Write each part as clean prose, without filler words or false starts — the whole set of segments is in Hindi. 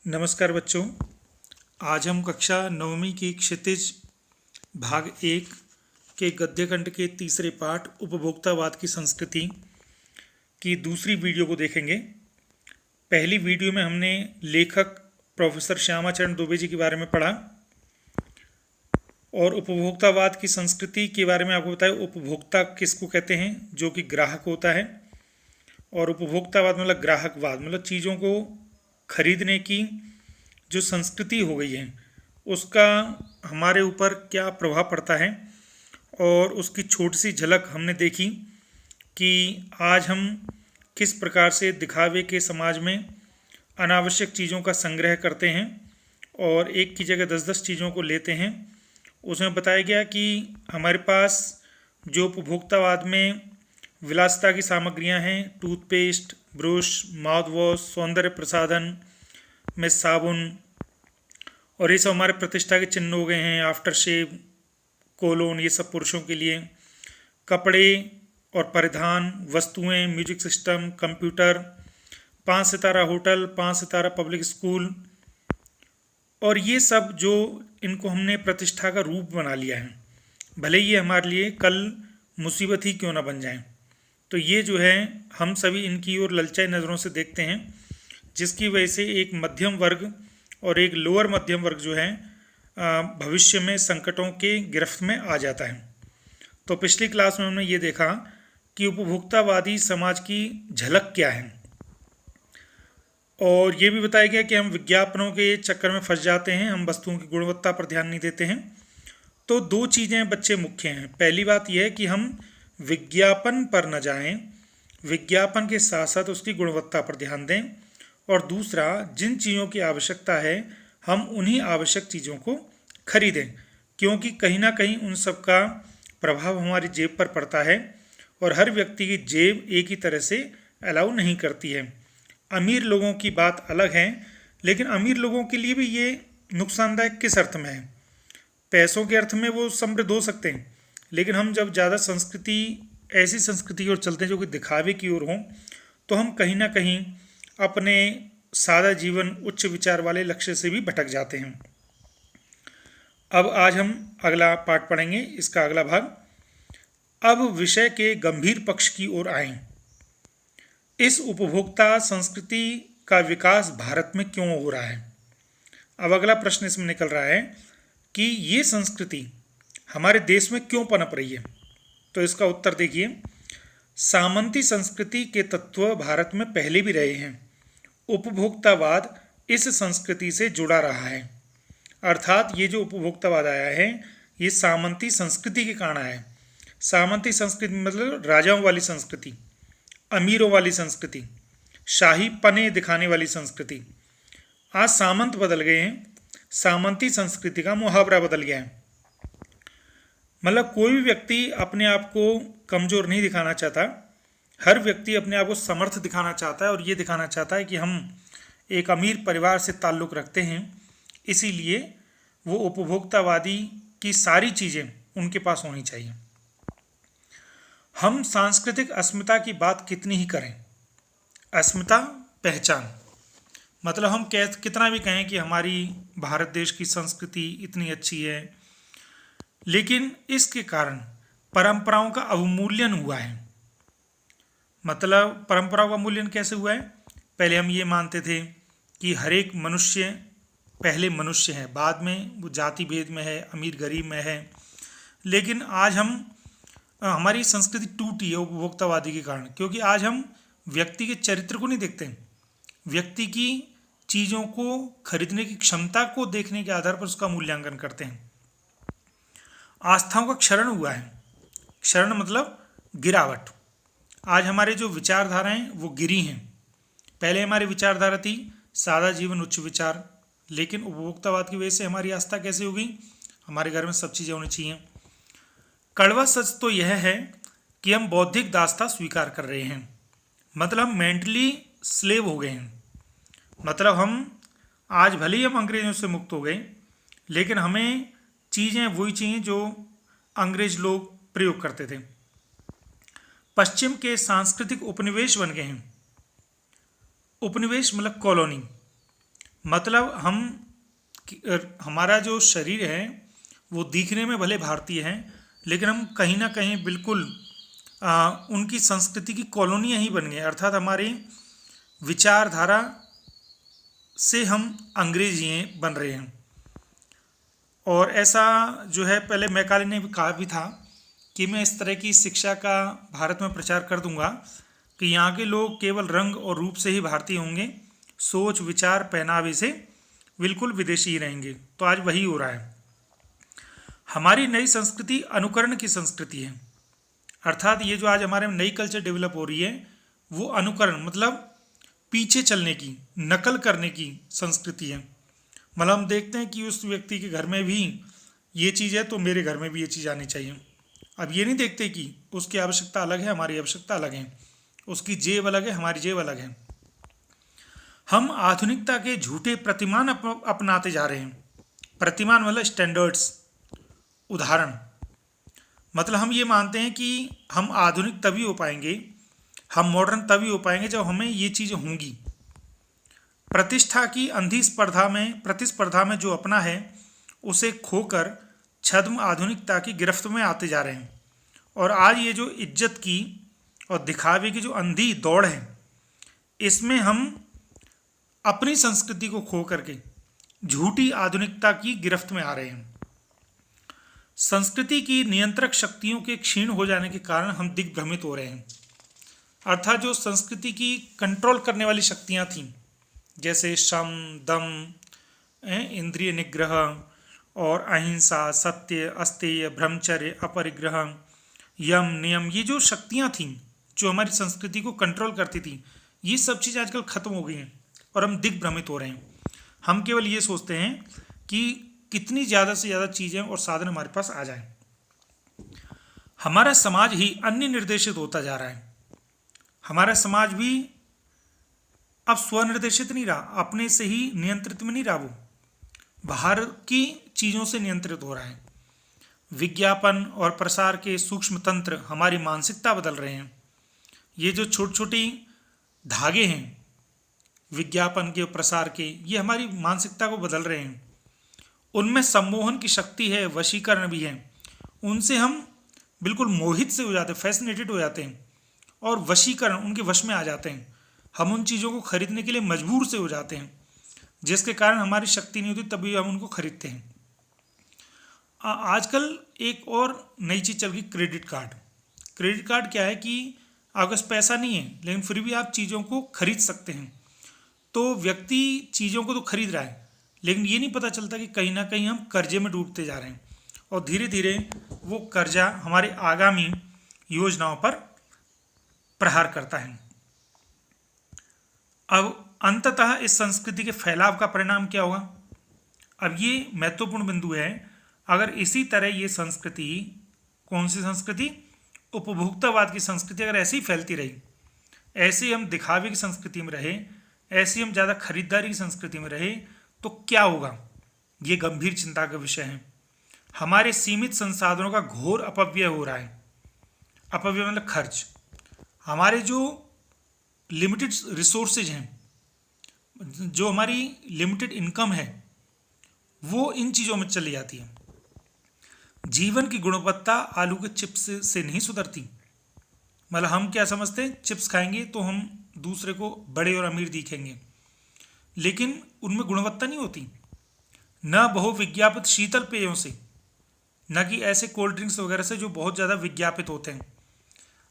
नमस्कार बच्चों। आज हम कक्षा नवमीं की क्षितिज भाग 1 के गद्यखंड के तीसरे पाठ उपभोक्तावाद की संस्कृति की दूसरी वीडियो को देखेंगे। पहली वीडियो में हमने लेखक प्रोफेसर श्यामाचरण दुबे जी के बारे में पढ़ा और उपभोक्तावाद की संस्कृति के बारे में आपको बताया उपभोक्ता किसको कहते हैं, जो कि ग्राहक होता है। और उपभोक्तावाद मतलब ग्राहकवाद, मतलब चीज़ों को खरीदने की जो संस्कृति हो गई है उसका हमारे ऊपर क्या प्रभाव पड़ता है। और उसकी छोटी सी झलक हमने देखी कि आज हम किस प्रकार से दिखावे के समाज में अनावश्यक चीज़ों का संग्रह करते हैं और एक की जगह 10-10 चीज़ों को लेते हैं। उसमें बताया गया कि हमारे पास जो उपभोक्तावाद में विलासिता की सामग्रियां हैं, टूथपेस्ट, ब्रश, माउथ वॉश, सौंदर्य प्रसाधन में साबुन, और ये सब हमारे प्रतिष्ठा के चिन्ह हो गए हैं। आफ्टर शेव, कोलोन, ये सब पुरुषों के लिए। कपड़े और परिधान, वस्तुएं, म्यूजिक सिस्टम, कंप्यूटर, 5 सितारा होटल, 5 सितारा पब्लिक स्कूल, और ये सब जो इनको हमने प्रतिष्ठा का रूप बना लिया है, भले ये हमारे लिए कल मुसीबत ही क्यों ना बन जाए। तो ये जो है हम सभी इनकी ओर ललचाई नज़रों से देखते हैं, जिसकी वजह से एक मध्यम वर्ग और एक लोअर मध्यम वर्ग जो है भविष्य में संकटों के गिरफ्त में आ जाता है। तो पिछली क्लास में हमने ये देखा कि उपभोक्तावादी समाज की झलक क्या है, और ये भी बताया गया कि हम विज्ञापनों के चक्कर में फंस जाते हैं, हम वस्तुओं की गुणवत्ता पर ध्यान नहीं देते हैं। तो 2 चीज़ें बच्चे मुख्य हैं। पहली बात यह है कि हम विज्ञापन पर न जाएं, विज्ञापन के साथ साथ उसकी गुणवत्ता पर ध्यान दें। और दूसरा, जिन चीज़ों की आवश्यकता है हम उन्हीं आवश्यक चीज़ों को खरीदें, क्योंकि कहीं ना कहीं उन सब का प्रभाव हमारी जेब पर पड़ता है और हर व्यक्ति की जेब एक ही तरह से अलाउ नहीं करती है। अमीर लोगों की बात अलग है, लेकिन अमीर लोगों के लिए भी ये नुकसानदायक किस अर्थ में है? पैसों के अर्थ में वो समृद्ध हो सकते हैं, लेकिन हम जब ज़्यादा ऐसी संस्कृति की ओर चलते हैं जो कि दिखावे की ओर हों, तो हम कहीं ना कहीं अपने सादा जीवन, उच्च विचार वाले लक्ष्य से भी भटक जाते हैं। अब आज हम अगला पाठ पढ़ेंगे, इसका अगला भाग। अब विषय के गंभीर पक्ष की ओर आएं। इस उपभोक्ता संस्कृति का विकास भारत में क्यों हो रहा है? अब अगला प्रश्न इसमें निकल रहा है कि ये संस्कृति हमारे देश में क्यों पनप रही है। तो इसका उत्तर देखिए, सामंती संस्कृति के तत्व भारत में पहले भी रहे हैं। उपभोक्तावाद इस संस्कृति से जुड़ा रहा है, अर्थात ये जो उपभोक्तावाद आया है ये सामंती संस्कृति के कारण आया है। सामंती संस्कृति मतलब राजाओं वाली संस्कृति, अमीरों वाली संस्कृति, शाही पने दिखाने वाली संस्कृति। आज सामंत बदल गए हैं, सामंती संस्कृति का मुहावरा बदल गया है। मतलब कोई भी व्यक्ति अपने आप को कमज़ोर नहीं दिखाना चाहता, हर व्यक्ति अपने आप को समर्थ दिखाना चाहता है और ये दिखाना चाहता है कि हम एक अमीर परिवार से ताल्लुक़ रखते हैं, इसीलिए वो उपभोक्तावादी की सारी चीज़ें उनके पास होनी चाहिए। हम सांस्कृतिक अस्मिता की बात कितनी ही करें, अस्मिता पहचान, मतलब हम कितना भी कहें कि हमारी भारत देश की संस्कृति इतनी अच्छी है, लेकिन इसके कारण परंपराओं का अवमूल्यन हुआ है। मतलब परंपराओं का मूल्यन कैसे हुआ है? पहले हम ये मानते थे कि हर एक मनुष्य पहले मनुष्य है, बाद में वो जाति भेद में है, अमीर गरीब में है। लेकिन आज हमारी संस्कृति टूटी है उपभोक्तावादी के कारण, क्योंकि आज हम व्यक्ति के चरित्र को नहीं देखते, व्यक्ति की चीज़ों को खरीदने की क्षमता को देखने के आधार पर उसका मूल्यांकन करते हैं। आस्थाओं का क्षरण हुआ है। क्षरण मतलब गिरावट। आज हमारे जो विचारधाराएं वो गिरी हैं। पहले हमारी विचारधारा थी सादा जीवन उच्च विचार, लेकिन उपभोक्तावाद की वजह से हमारी आस्था कैसे हो गई? हमारे घर में सब चीज़ें होनी चाहिए। कड़वा सच तो यह है कि हम बौद्धिक दासता स्वीकार कर रहे हैं, मतलब हम मेंटली स्लेव हो गए हैं। मतलब हम आज भले ही हम अंग्रेज़ों से मुक्त हो गए, लेकिन हमें चीज़ें वही चाहिए जो अंग्रेज लोग प्रयोग करते थे। पश्चिम के सांस्कृतिक उपनिवेश बन गए हैं। उपनिवेश मतलब कॉलोनी, मतलब हमारा जो शरीर है वो दिखने में भले भारतीय है, लेकिन हम कहीं ना कहीं बिल्कुल उनकी संस्कृति की कॉलोनियाँ ही बन गए। अर्थात हमारी विचारधारा से हम अंग्रेजी बन रहे हैं। और ऐसा जो है, पहले मैकाले ने भी कहा भी था कि मैं इस तरह की शिक्षा का भारत में प्रचार कर दूंगा कि यहाँ के लोग केवल रंग और रूप से ही भारतीय होंगे, सोच विचार पहनावे से बिल्कुल विदेशी ही रहेंगे। तो आज वही हो रहा है। हमारी नई संस्कृति अनुकरण की संस्कृति है। अर्थात ये जो आज हमारे में नई कल्चर डेवलप हो रही है वो अनुकरण मतलब पीछे चलने की, नकल करने की संस्कृति है। मतलब हम देखते हैं कि उस व्यक्ति के घर में भी ये चीज़ है तो मेरे घर में भी ये चीज़ आनी चाहिए। अब ये नहीं देखते कि उसकी आवश्यकता अलग है, हमारी आवश्यकता अलग है, उसकी जेब अलग है, हमारी जेब अलग है। हम आधुनिकता के झूठे प्रतिमान अपनाते जा रहे हैं। प्रतिमान मतलब स्टैंडर्ड्स, उदाहरण। मतलब हम ये मानते हैं कि हम आधुनिक तभी हो पाएंगे, हम मॉडर्न तभी हो पाएंगे जब हमें ये चीज़ें होंगी। प्रतिष्ठा की अंधी प्रतिस्पर्धा में जो अपना है उसे खोकर छद्म आधुनिकता की गिरफ्त में आते जा रहे हैं। और आज ये जो इज्जत की और दिखावे की जो अंधी दौड़ है, इसमें हम अपनी संस्कृति को खो करके झूठी आधुनिकता की गिरफ्त में आ रहे हैं। संस्कृति की नियंत्रक शक्तियों के क्षीण हो जाने के कारण हम दिग्भ्रमित हो रहे हैं। अर्थात जो संस्कृति की कंट्रोल करने वाली शक्तियाँ थीं, जैसे शम दम, इंद्रिय निग्रह और अहिंसा, सत्य, अस्तेय, ब्रह्मचर्य, अपरिग्रह, यम, नियम, ये जो शक्तियाँ थीं जो हमारी संस्कृति को कंट्रोल करती थी, ये सब चीज़ें आजकल ख़त्म हो गई हैं और हम दिग्भ्रमित हो रहे हैं। हम केवल ये सोचते हैं कि कितनी ज़्यादा से ज़्यादा चीज़ें और साधन हमारे पास आ जाएं। हमारा समाज ही अन्य निर्देशित होता जा रहा है। हमारा समाज भी अब स्वनिर्देशित नहीं रहा, अपने से ही नियंत्रित में नहीं रहा, वो बाहर की चीज़ों से नियंत्रित हो रहा है। विज्ञापन और प्रसार के सूक्ष्म तंत्र हमारी मानसिकता बदल रहे हैं। ये जो छोटी छोटी धागे हैं विज्ञापन के प्रसार के, ये हमारी मानसिकता को बदल रहे हैं। उनमें सम्मोहन की शक्ति है, वशीकरण भी है। उनसे हम बिल्कुल मोहित से हो जाते हैं, फैसिनेटेड हो जाते हैं और वशीकरण, उनके वश में आ जाते हैं। हम उन चीज़ों को खरीदने के लिए मजबूर से हो जाते हैं, जिसके कारण हमारी शक्ति नहीं होती, तभी हम उनको खरीदते हैं। आजकल एक और नई चीज़ चल गई, क्रेडिट कार्ड। क्रेडिट कार्ड क्या है कि आपके पास पैसा नहीं है लेकिन फिर भी आप चीज़ों को खरीद सकते हैं। तो व्यक्ति चीज़ों को तो खरीद रहा है, लेकिन ये नहीं पता चलता कि कहीं ना कहीं हम कर्जे में डूबते जा रहे हैं और धीरे धीरे वो कर्जा हमारे आगामी योजनाओं पर प्रहार करता है। अब अंततः इस संस्कृति के फैलाव का परिणाम क्या होगा? अब ये महत्वपूर्ण बिंदु है। अगर इसी तरह ये संस्कृति, कौन सी संस्कृति? उपभोक्तावाद की संस्कृति अगर ऐसे ही फैलती रही, ऐसे ही हम दिखावे की संस्कृति में रहे, ऐसे ही हम ज़्यादा खरीदारी की संस्कृति में रहे, तो क्या होगा? ये गंभीर चिंता का विषय है। हमारे सीमित संसाधनों का घोर अपव्यय हो रहा है। अपव्यय मतलब खर्च। हमारे जो लिमिटेड रिसोर्सेज हैं, जो हमारी लिमिटेड इनकम है, वो इन चीज़ों में चली जाती है। जीवन की गुणवत्ता आलू के चिप्स से नहीं सुधरती। मतलब हम क्या समझते हैं, चिप्स खाएंगे तो हम दूसरे को बड़े और अमीर दिखेंगे, लेकिन उनमें गुणवत्ता नहीं होती। न बहुविज्ञापित शीतल पेयों से, न कि ऐसे कोल्ड ड्रिंक्स वगैरह से जो बहुत ज़्यादा विज्ञापित होते हैं।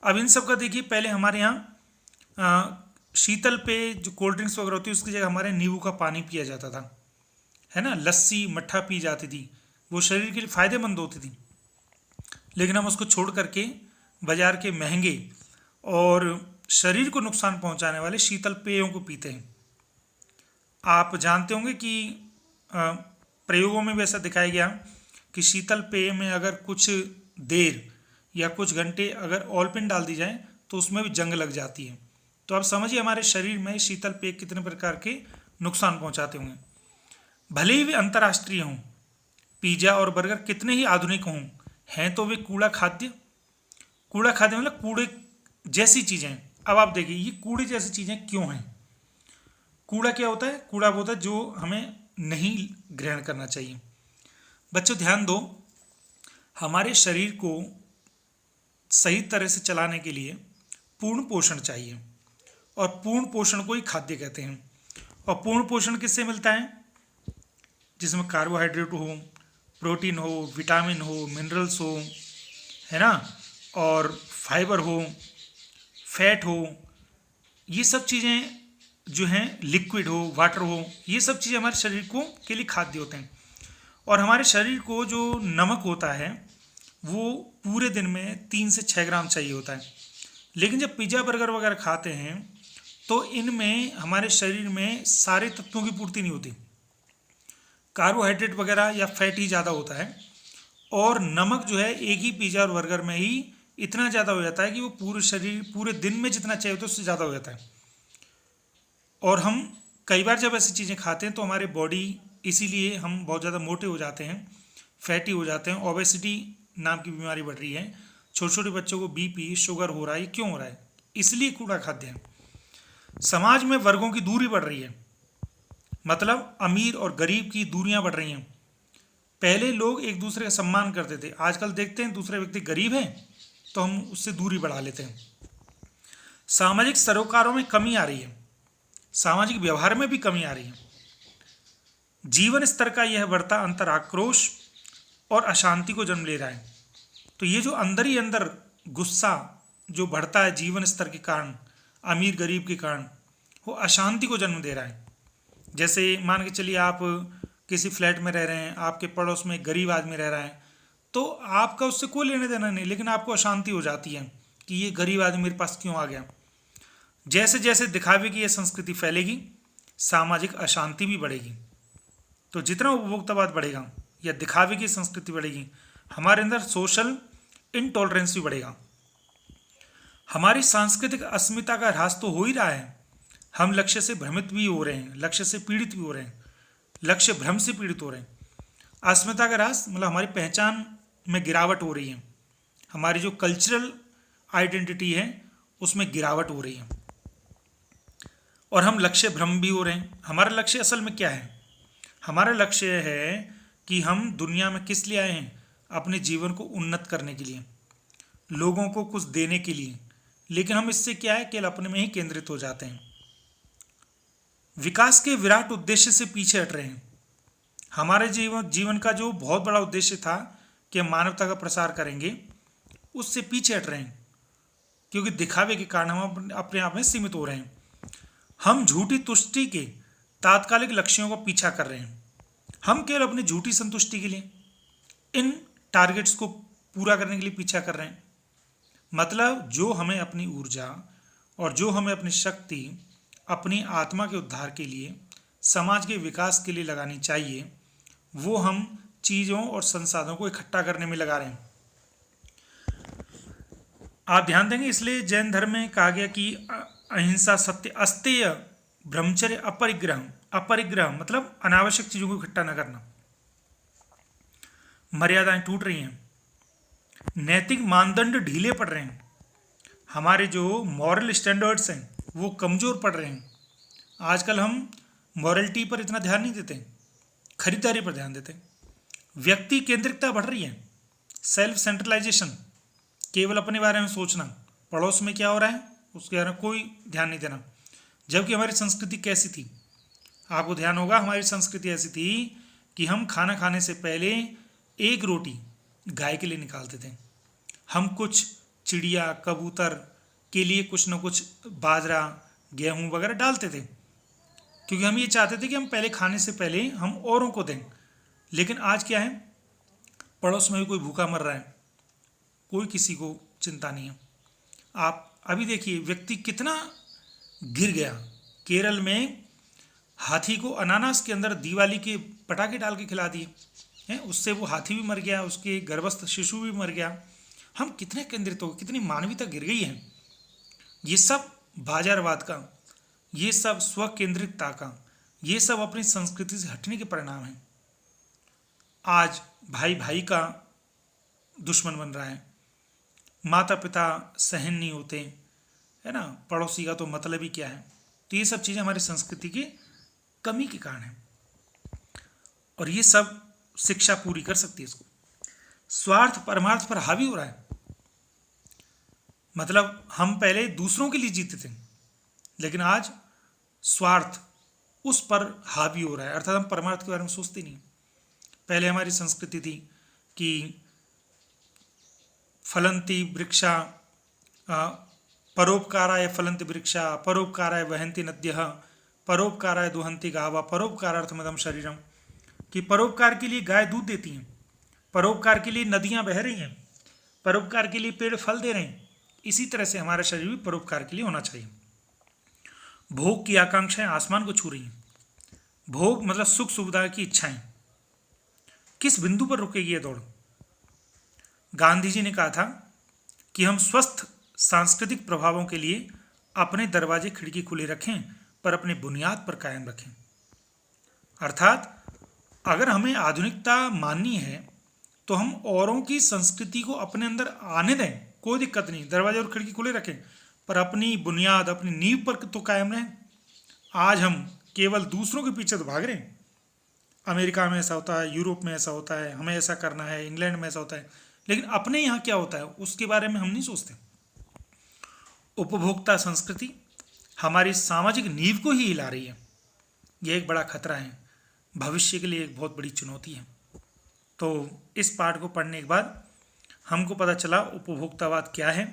अब इन सब का देखिए, पहले हमारे यहाँ शीतल पेय जो कोल्ड ड्रिंक्स वगैरह होती है उसकी जगह हमारे नींबू का पानी पिया जाता था, है ना, लस्सी मट्ठा पी जाती थी, वो शरीर के लिए फ़ायदेमंद होती थी। लेकिन हम उसको छोड़ करके बाज़ार के महंगे और शरीर को नुकसान पहुंचाने वाले शीतल पेयों को पीते हैं। आप जानते होंगे कि प्रयोगों में भी ऐसा दिखाया गया कि शीतल पेय में अगर कुछ देर या कुछ घंटे अगर ऑलपिन डाल दी जाए तो उसमें भी जंग लग जाती है। तो आप समझिए हमारे शरीर में शीतल पेय कितने प्रकार के नुकसान पहुंचाते होंगे। भले ही वे अंतर्राष्ट्रीय हों, पिज़्ज़ा और बर्गर कितने ही आधुनिक हों, हैं तो वे कूड़ा खाद्य। कूड़ा खाद्य मतलब कूड़े जैसी चीज़ें। अब आप देखिए ये कूड़े जैसी चीज़ें क्यों हैं? कूड़ा क्या होता है? कूड़ा वो होता है जो हमें नहीं ग्रहण करना चाहिए। बच्चों ध्यान दो, हमारे शरीर को सही तरह से चलाने के लिए पूर्ण पोषण चाहिए, और पूर्ण पोषण को ही खाद्य कहते हैं। और पूर्ण पोषण किससे मिलता है? जिसमें कार्बोहाइड्रेट हो, प्रोटीन हो, विटामिन हो, मिनरल्स हो, है ना, और फाइबर हो, फैट हो, ये सब चीज़ें जो हैं, लिक्विड हो, वाटर हो, ये सब चीज़ें हमारे शरीर को के लिए खाद्य होते हैं। और हमारे शरीर को जो नमक होता है वो पूरे दिन में 3 से 6 ग्राम चाहिए होता है। लेकिन जब पिज़्ज़ा बर्गर वगैरह खाते हैं तो इनमें हमारे शरीर में सारे तत्वों की पूर्ति नहीं होती, कार्बोहाइड्रेट वगैरह या फैट ही ज़्यादा होता है। और नमक जो है एक ही पिज़्ज़ा और बर्गर में ही इतना ज़्यादा हो जाता है कि वो पूरे शरीर, पूरे दिन में जितना चाहिए होता है उससे ज़्यादा हो जाता है। और हम कई बार जब ऐसी चीज़ें खाते हैं तो हमारे बॉडी, इसीलिए हम बहुत ज़्यादा मोटे हो जाते हैं, फैटी हो जाते हैं, ओबेसिटी नाम की बीमारी बढ़ रही है, छोटे छोटे बच्चों को बीपी, शुगर हो रहा है। क्यों हो रहा है? इसलिए कूड़ा खाद्य है। समाज में वर्गों की दूरी बढ़ रही है, मतलब अमीर और गरीब की दूरियां बढ़ रही हैं। पहले लोग एक दूसरे का सम्मान करते थे, आजकल देखते हैं दूसरे व्यक्ति गरीब है तो हम उससे दूरी बढ़ा लेते हैं। सामाजिक सरोकारों में कमी आ रही है, सामाजिक व्यवहार में भी कमी आ रही है। जीवन स्तर का यह बढ़ता अंतर आक्रोश और अशांति को जन्म ले रहा है। तो ये जो अंदर ही अंदर गुस्सा जो बढ़ता है जीवन स्तर के कारण, अमीर गरीब के कारण, वो अशांति को जन्म दे रहा है। जैसे मान के चलिए आप किसी फ्लैट में रह रहे हैं, आपके पड़ोस में एक गरीब आदमी रह रहा है, तो आपका उससे कोई लेने देना नहीं, लेकिन आपको अशांति हो जाती है कि ये गरीब आदमी मेरे पास क्यों आ गया। जैसे जैसे दिखावे की यह संस्कृति फैलेगी, सामाजिक अशांति भी बढ़ेगी। तो जितना उपभोक्तावाद बढ़ेगा या दिखावे की संस्कृति बढ़ेगी, हमारे अंदर सोशल इनटॉलरेंस भी बढ़ेगा। हमारी सांस्कृतिक अस्मिता का ह्रास तो हो ही रहा है। हम लक्ष्य से भ्रमित भी हो रहे हैं, लक्ष्य से पीड़ित भी हो रहे हैं, लक्ष्य भ्रम से पीड़ित हो रहे हैं। अस्मिता का ह्रास मतलब हमारी पहचान में गिरावट हो रही है, हमारी जो कल्चरल आइडेंटिटी है उसमें गिरावट हो रही है, और हम लक्ष्य भ्रम भी हो रहे हैं। हमारा लक्ष्य असल में क्या है? हमारा लक्ष्य है कि हम दुनिया में किस लिए आए हैं? अपने जीवन को उन्नत करने के लिए, लोगों को कुछ देने के लिए। लेकिन हम इससे क्या है, केवल अपने में ही केंद्रित हो जाते हैं, विकास के विराट उद्देश्य से पीछे हट रहे हैं। हमारे जीवन का जो बहुत बड़ा उद्देश्य था कि हम मानवता का प्रसार करेंगे, उससे पीछे हट रहे हैं, क्योंकि दिखावे के कारण हम अपने आप में सीमित हो रहे हैं। हम झूठी तुष्टि के तात्कालिक लक्ष्यों का पीछा कर रहे हैं। हम केवल अपनी झूठी संतुष्टि के लिए इन टारगेट्स को पूरा करने के लिए पीछा कर रहे हैं। मतलब जो हमें अपनी ऊर्जा और जो हमें अपनी शक्ति अपनी आत्मा के उद्धार के लिए, समाज के विकास के लिए लगानी चाहिए, वो हम चीज़ों और संसाधनों को इकट्ठा करने में लगा रहे हैं। आप ध्यान देंगे, इसलिए जैन धर्म में कहा गया कि अहिंसा, सत्य, अस्तेय, ब्रह्मचर्य, अपरिग्रह। अपरिग्रह मतलब अनावश्यक चीज़ों को इकट्ठा न करना। मर्यादाएं टूट रही हैं, नैतिक मानदंड ढीले पड़ रहे हैं, हमारे जो मॉरल स्टैंडर्ड्स हैं वो कमज़ोर पड़ रहे हैं। आजकल हम मॉरलिटी पर इतना ध्यान नहीं देते, खरीदारी पर ध्यान देते हैं। व्यक्ति केंद्रिकता बढ़ रही है, सेल्फ सेंट्रलाइजेशन, केवल अपने बारे में सोचना, पड़ोस में क्या हो रहा है उसके बारे में कोई ध्यान नहीं देना। जबकि हमारी संस्कृति कैसी थी? आपको ध्यान होगा, हमारी संस्कृति ऐसी थी कि हम खाना खाने से पहले एक रोटी गाय के लिए निकालते थे। हम कुछ चिड़िया, कबूतर के लिए कुछ न कुछ बाजरा, गेहूँ वगैरह डालते थे, क्योंकि हम ये चाहते थे कि हम पहले खाने से पहले हम औरों को दें। लेकिन आज क्या है, पड़ोस में भी कोई भूखा मर रहा है, कोई किसी को चिंता नहीं है। आप अभी देखिए व्यक्ति कितना गिर गया। केरल में हाथी को अनानास के अंदर दिवाली के पटाखे डाल के खिला दिए हैं, उससे वो हाथी भी मर गया, उसके गर्भस्थ शिशु भी मर गया। हम कितने केंद्रित हो गए, कितनी मानवीयता गिर गई है। ये सब बाजारवाद का, ये सब स्व केंद्रितता का, ये सब अपनी संस्कृति से हटने के परिणाम हैं। आज भाई भाई का दुश्मन बन रहा है, माता पिता सहन नहीं होते, है ना, पड़ोसी का तो मतलब ही क्या है। तो ये सब चीज़ें हमारी संस्कृति के कमी के कारण है। और ये सब शिक्षा पूरी कर सकती है इसको। स्वार्थ परमार्थ पर हावी हो रहा है, मतलब हम पहले दूसरों के लिए जीते थे, लेकिन आज स्वार्थ उस पर हावी हो रहा है, अर्थात हम परमार्थ के बारे में सोचते नहीं। पहले हमारी संस्कृति थी कि फलंती वृक्षा परोपकाराय फलंती वृक्षा परोपकाराय वहंती नद्यः परोपकाराय दुहंती गावा परोपकारार्थमदम शरीरम, कि परोपकार के लिए गाय दूध देती हैं, परोपकार के लिए नदियां बह रही हैं, परोपकार के लिए पेड़ फल दे रहे हैं। इसी तरह से हमारा शरीर भी परोपकार के लिए होना चाहिए। भोग की आकांक्षाएं आसमान को छू रही हैं। भोग मतलब सुख सुविधा की इच्छाएं। किस बिंदु पर रुकेगी यह दौड़? गांधी जी ने कहा था कि हम स्वस्थ सांस्कृतिक प्रभावों के लिए अपने दरवाजे खिड़की खुले रखें, पर अपनी बुनियाद पर कायम रखें। अर्थात अगर हमें आधुनिकता माननी है तो हम औरों की संस्कृति को अपने अंदर आने दें, कोई दिक्कत नहीं, दरवाजे और खिड़की खुले रखें, पर अपनी बुनियाद अपनी नींव पर तो कायम रहें। आज हम केवल दूसरों के पीछे तो भाग रहे हैं। अमेरिका में ऐसा होता है, यूरोप में ऐसा होता है, हमें ऐसा करना है, इंग्लैंड में ऐसा होता है, लेकिन अपने यहाँ क्या होता है उसके बारे में हम नहीं सोचते। उपभोक्ता संस्कृति हमारी सामाजिक नींव को ही हिला रही है। यह एक बड़ा खतरा है, भविष्य के लिए एक बहुत बड़ी चुनौती है। तो इस पाठ को पढ़ने के बाद हमको पता चला उपभोक्तावाद क्या है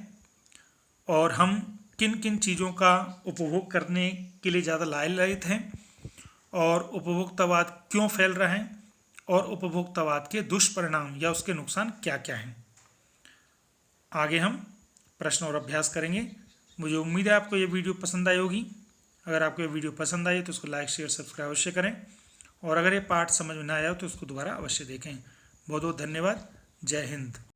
और हम किन किन चीज़ों का उपभोग करने के लिए ज़्यादा लालायित हैं, और उपभोक्तावाद क्यों फैल रहा है, और उपभोक्तावाद के दुष्परिणाम या उसके नुकसान क्या क्या हैं। आगे हम प्रश्न और अभ्यास करेंगे। मुझे उम्मीद है आपको ये वीडियो पसंद आई होगी। अगर आपको ये वीडियो पसंद आई तो उसको लाइक शेयर सब्सक्राइब अवश्य करें, और अगर ये पाठ समझ में ना आया हो तो उसको दोबारा अवश्य देखें। बहुत बहुत धन्यवाद। जय हिंद।